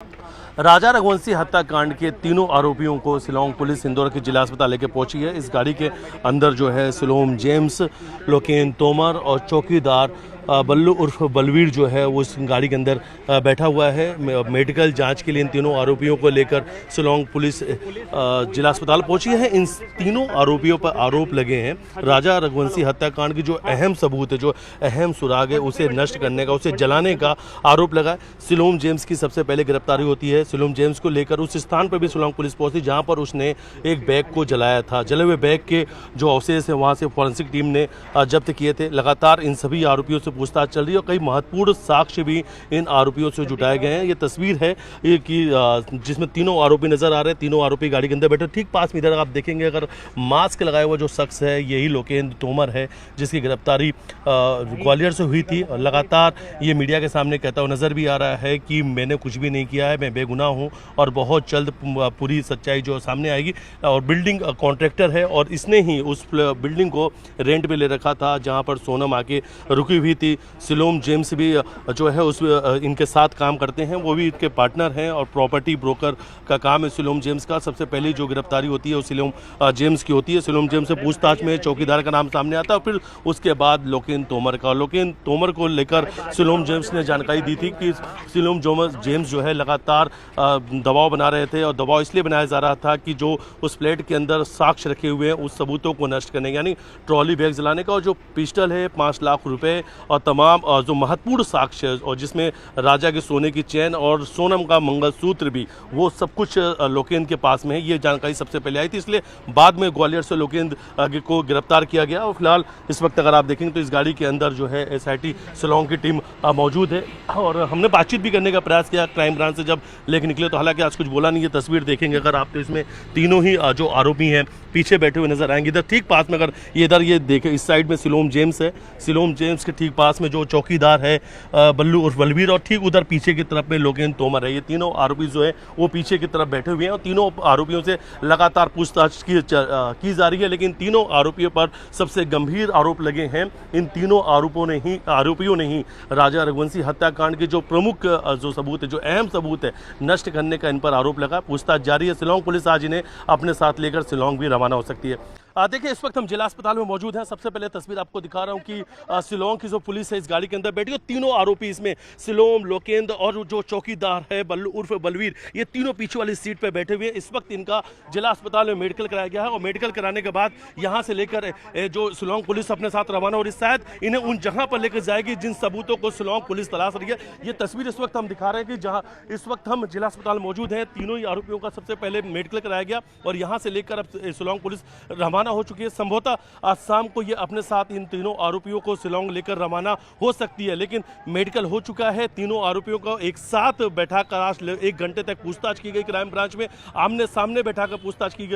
राजा रघुवंशी हत्याकांड के तीनों आरोपियों को शिलोंग पुलिस इंदौर के जिला अस्पताल लेकर पहुंची है। इस गाड़ी के अंदर जो है सिलोम जेम्स, लोकेन तोमर और चौकीदार बल्लू उर्फ बलवीर जो है वो इस गाड़ी के अंदर बैठा हुआ है। मेडिकल जांच के लिए इन तीनों आरोपियों को लेकर शिलोंग पुलिस जिला अस्पताल पहुंची है। इन तीनों आरोपियों पर आरोप लगे हैं राजा रघुवंशी हत्याकांड की जो अहम सबूत है, जो अहम सुराग है, उसे नष्ट करने का, उसे जलाने का आरोप लगा है। सिलोम जेम्स की सबसे पहले गिरफ्तारी होती है। सिलोम जेम्स को लेकर उस स्थान पर भी शिलोंग पुलिस पहुंची जहां पर उसने एक बैग को जलाया था। जले हुए बैग के जो अवशेष है वहां से फॉरेंसिक टीम ने जब्त किए थे। लगातार इन सभी आरोपियों से पूछताछ चल रही है और कई महत्वपूर्ण साक्ष्य भी इन आरोपियों से जुटाए गए हैं। ये तस्वीर है कि जिसमें तीनों आरोपी नजर आ रहे हैं। तीनों आरोपी गाड़ी के अंदर बैठे। ठीक पास में इधर आप देखेंगे, अगर मास्क लगाया हुआ जो शख्स है यही लोकेन तोमर है, जिसकी गिरफ्तारी ग्वालियर से हुई थी। लगातार ये मीडिया के सामने कहता हुआ नजर भी आ रहा है कि मैंने कुछ भी नहीं किया है, मैं बेगुनाह हूं और बहुत जल्द पूरी सच्चाई जो सामने आएगी। और बिल्डिंग कॉन्ट्रैक्टर है और इसने ही उस बिल्डिंग को रेंट पे ले रखा था जहां पर सोनम आके रुकी हुई थी। सिलोम जेम्स भी जो है उस इनके साथ काम करते हैं, वो भी इनके पार्टनर हैं और प्रॉपर्टी ब्रोकर का काम है सिलोम जेम्स का। सबसे पहले जो गिरफ्तारी होती है वो सिलोम जेम्स की होती है। सिलोम जेम्स से पूछताछ में चौकीदार का नाम सामने आता है और फिर उसके बाद लोकेन तोमर का। लोकेन तोमर को लेकर सिलोम जेम्स ने जानकारी दी थी कि सिलोम जेम्स जो है लगातार दबाव बना रहे थे और दबाव इसलिए बनाया जा रहा था कि जो उस प्लेट के अंदर साक्ष्य रखे हुए हैं उस सबूतों को नष्ट करने, यानी ट्रॉली बैग जलाने का, और जो पिस्टल है 5 लाख रुपए और तमाम जो महत्वपूर्ण साक्ष्य और जिसमें राजा के सोने की चैन और सोनम का मंगलसूत्र भी, वो सब कुछ लोकेन के पास में है। ये जानकारी सबसे पहले आई थी, इसलिए बाद में ग्वालियर से लोकेन को गिरफ्तार किया गया। और फिलहाल इस वक्त अगर आप देखेंगे तो इस गाड़ी के अंदर जो है SIT शिलोंग की टीम मौजूद है और हमने बातचीत भी करने का प्रयास किया क्राइम ब्रांच से जब लेके निकले, तो हालांकि आज कुछ बोला नहीं। ये तस्वीर देखेंगे अगर आप तो इसमें तीनों ही जो आरोपी हैं पीछे बैठे हुए नजर आएंगे। इधर ठीक पास में अगर ये देखें, इस साइड में सिलोम जेम्स है, सिलोम जेम्स के ठीक पास में जो चौकीदार है बल्लू उर्फ बलवीर, और ठीक उधर पीछे की तरफ में लोकेन तोमर है। ये तीनों आरोपी जो है वो पीछे की तरफ बैठे हुए हैं और तीनों आरोपियों से लगातार पूछताछ की जा रही है। लेकिन तीनों आरोपियों पर सबसे गंभीर आरोप लगे हैं। इन तीनों आरोपियों ने ही राजा रघुवंशी हत्याकांड के जो प्रमुख जो सबूत है, जो अहम सबूत है, नष्ट करने का इन पर आरोप लगा। पूछताछ जारी है। शिलोंग पुलिस आज इन्हें अपने साथ लेकर शिलोंग भी रवाना हो सकती है। देखिए इस वक्त हम जिला अस्पताल में मौजूद हैं। सबसे पहले तस्वीर आपको दिखा रहा हूं कि शिलोंग की जो पुलिस है इस गाड़ी के अंदर बैठी है। तीनों आरोपी इसमें सिलोम, लोकेंद्र और जो चौकीदार है बल्लू उर्फ बलवीर, ये तीनों पीछे वाली सीट पर बैठे हुए हैं। इस वक्त इनका जिला अस्पताल में मेडिकल कराया गया है और मेडिकल कराने के बाद यहां से लेकर जो शिलोंग पुलिस अपने साथ रवाना हो रही है। शायद इन्हें उन जगह पर लेकर जाएगी जिन सबूतों को शिलोंग पुलिस तलाश रही है। ये तस्वीर इस वक्त हम दिखा रहे हैं कि जहां इस वक्त हम जिला अस्पताल मौजूद हैं। तीनों ही आरोपियों का सबसे पहले मेडिकल कराया गया और यहां से लेकर अब शिलोंग पुलिस रवाना हो चुकी है। संभवतः आज शाम को ये अपने साथ इन तीनों आरोपियों को शिलोंग लेकर रवाना हो सकती है, लेकिन मेडिकल हो चुका है। तीनों आरोपियों को एक साथ बैठाकर 1 घंटे तक पूछताछ की गई क्राइम ब्रांच में। आमने सामने बैठाकर पूछताछ की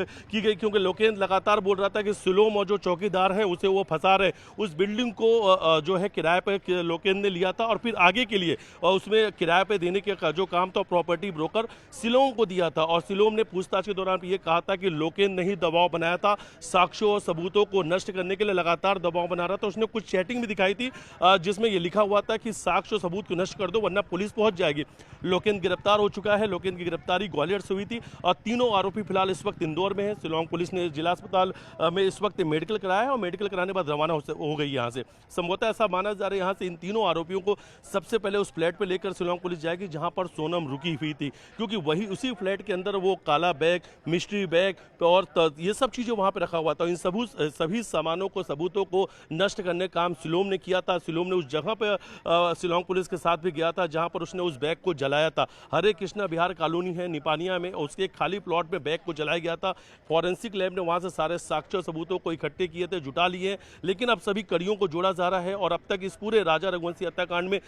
गई क्योंकि लोकेन लगातार बोल रहा था कि सिलोम और जो चौकीदार हैं उसे वो फंसा रहे। उस बिल्डिंग को जो है किराए पर लोकेन ने लिया था और फिर आगे के लिए उसमें किराए पर देने का जो काम था प्रॉपर्टी ब्रोकर सिलोम को दिया था। और सिलोम ने पूछताछ के दौरान ये कहा था कि लोकेन ने ही दबाव बनाया था, साक्ष्यों और सबूतों को नष्ट करने के लिए लगातार दबाव बना रहा था। उसने कुछ चैटिंग भी दिखाई थी जिसमें यह लिखा हुआ था कि साक्ष्य सबूत को नष्ट कर दो वरना पुलिस पहुंच जाएगी। लोकेन गिरफ्तार हो चुका है। लोकेन की गिरफ्तारी ग्वालियर से हुई थी और तीनों आरोपी फिलहाल इस वक्त इंदौर में है। शिलोंग पुलिस ने जिला अस्पताल में इस वक्त मेडिकल कराया है और मेडिकल कराने के बाद रवाना हो गई यहाँ से। संभवतः ऐसा माना जा रहा है यहाँ से इन तीनों आरोपियों को सबसे पहले उस फ्लैट पर लेकर शिलोंग पुलिस जाएगी जहां पर सोनम रुकी हुई थी, क्योंकि वही उसी फ्लैट के अंदर वो काला बैग, मिस्ट्री बैग और ये सब चीजें वहां पर रखा हुआ था। इन सभी सामानों को, सबूतों को नष्ट करने का काम सिलोम ने किया था। सिलोम ने उस जगह पर शिलोंग पुलिस के साथ भी गया था जहां पर उसने उस बैग को जलाया था। हरे कृष्णा विहार कॉलोनी है निपानिया में, उसके खाली प्लॉट में बैग को जलाया गया था। फॉरेंसिक लैब ने वहां से सारे साक्ष्य और सबूतों को इकट्ठे किए थे, जुटा लिए, लेकिन अब सभी कड़ियों को जोड़ा जा रहा है और अब तक इस पूरे राजा रघुवंशी हत्याकांड में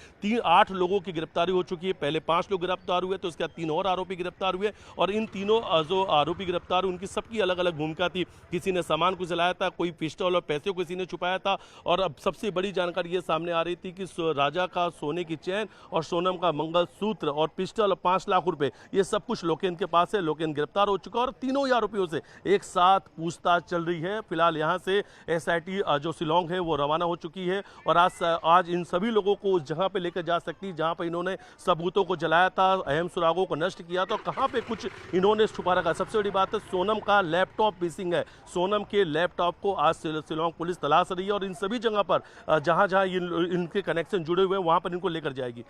8 लोगों की गिरफ्तारी हो चुकी है। पहले 5 लोग गिरफ्तार हुए तो उसके बाद 3 और आरोपी गिरफ्तार हुए और इन तीनों जो आरोपी गिरफ्तार हुए उनकी सबकी अलग अलग भूमिका थी। किसी ने सामान को जलाया था, कोई पिस्टल और पैसे को किसी ने छुपाया था। और अब सबसे बड़ी जानकारी ये सामने आ रही थी कि राजा का सोने की चैन और सोनम का मंगलसूत्र और पिस्टल और 5 लाख रुपए, ये सब कुछ लोकेन के पास है। लोकेन गिरफ्तार हो चुका है और तीनों ही आरोपियों से एक साथ पूछताछ चल रही है। फिलहाल यहाँ से एसआईटी जो शिलोंग है वो रवाना हो चुकी है और आज इन सभी लोगों को उस जगह पे लेकर जा सकती है जहाँ पर इन्होंने सबूतों को जलाया था, अहम सुरागों को नष्ट किया था, कहाँ पे कुछ इन्होंने छुपा रखा। सबसे बड़ी बात है सोनम का लैपटॉप मिसिंग है। सोनम के लैपटॉप को आज शिलोंग पुलिस तलाश रही है और इन सभी जगह पर जहां जहां इनके कनेक्शन जुड़े हुए हैं वहां पर इनको लेकर जाएगी।